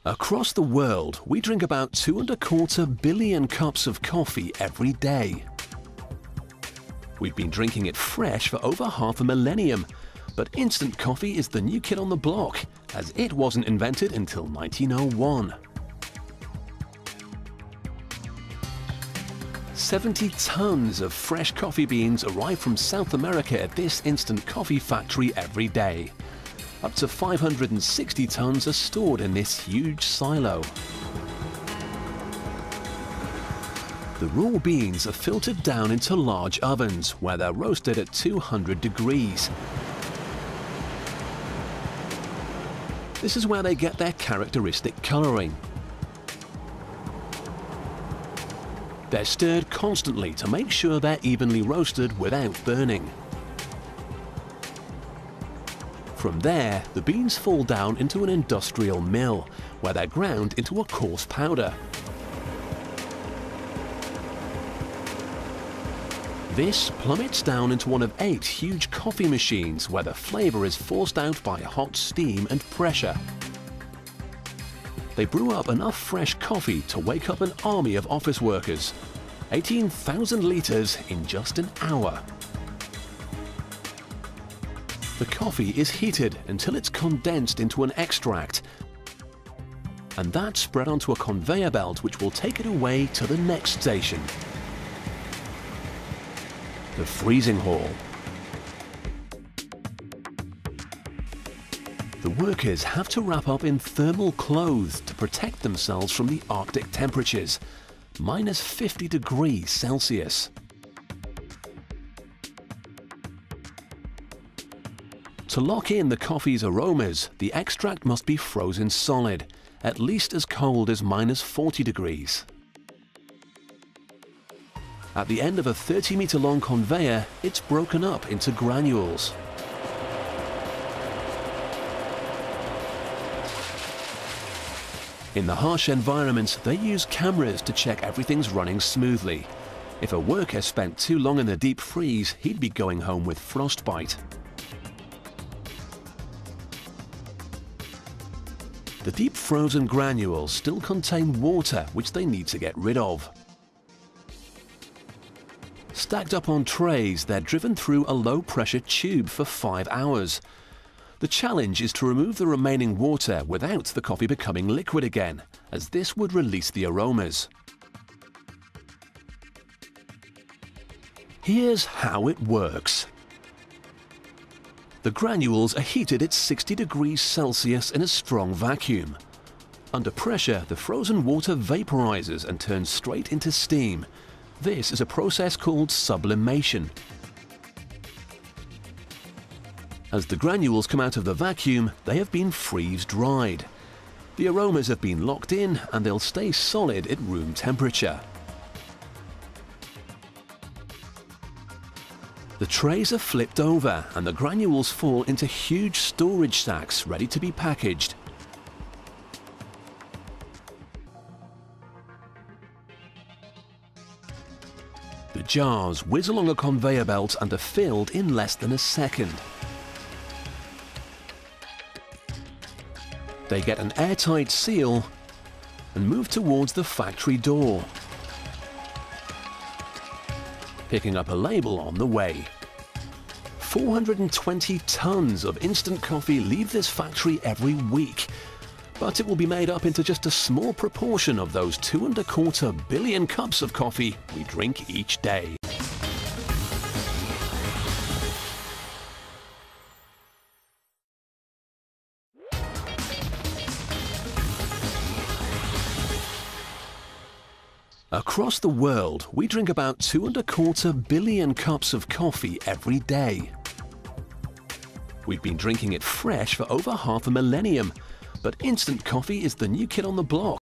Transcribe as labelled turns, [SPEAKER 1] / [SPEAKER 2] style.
[SPEAKER 1] Across the world, we drink about 2.25 billion cups of coffee every day. We've been drinking it fresh for over half a millennium, but instant coffee is the new kid on the block, as it wasn't invented until 1901. 70 tons of fresh coffee beans arrive from South America at this instant coffee factory every day. Up to 560 tons are stored in this huge silo. The raw beans are filtered down into large ovens where they're roasted at 200 degrees. This is where they get their characteristic coloring. They're stirred constantly to make sure they're evenly roasted without burning. From there, the beans fall down into an industrial mill, where they're ground into a coarse powder. This plummets down into one of 8 huge coffee machines where the flavor is forced out by hot steam and pressure. They brew up enough fresh coffee to wake up an army of office workers. 18,000 liters in just an hour. The coffee is heated until it's condensed into an extract, and that's spread onto a conveyor belt which will take it away to the next station, the freezing hall. The workers have to wrap up in thermal clothes to protect themselves from the Arctic temperatures, minus 50 degrees Celsius. To lock in the coffee's aromas, the extract must be frozen solid, at least as cold as minus 40 degrees. At the end of a 30-meter-long conveyor, it's broken up into granules. In the harsh environments, they use cameras to check everything's running smoothly. If a worker spent too long in the deep freeze, he'd be going home with frostbite. The deep frozen granules still contain water which they need to get rid of. Stacked up on trays, they're driven through a low-pressure tube for 5 hours. The challenge is to remove the remaining water without the coffee becoming liquid again, as this would release the aromas. Here's how it works. The granules are heated at 60 degrees Celsius in a strong vacuum. Under pressure, the frozen water vaporizes and turns straight into steam. This is a process called sublimation. As the granules come out of the vacuum, they have been freeze-dried. The aromas have been locked in and they'll stay solid at room temperature. The trays are flipped over and the granules fall into huge storage sacks ready to be packaged. The jars whiz along a conveyor belt and are filled in less than a second. They get an airtight seal and move towards the factory door, picking up a label on the way. 420 tons of instant coffee leave this factory every week, but it will be made up into just a small proportion of those 2.25 billion cups of coffee we drink each day. Across the world, we drink about 2.25 billion cups of coffee every day. We've been drinking it fresh for over half a millennium, but instant coffee is the new kid on the block.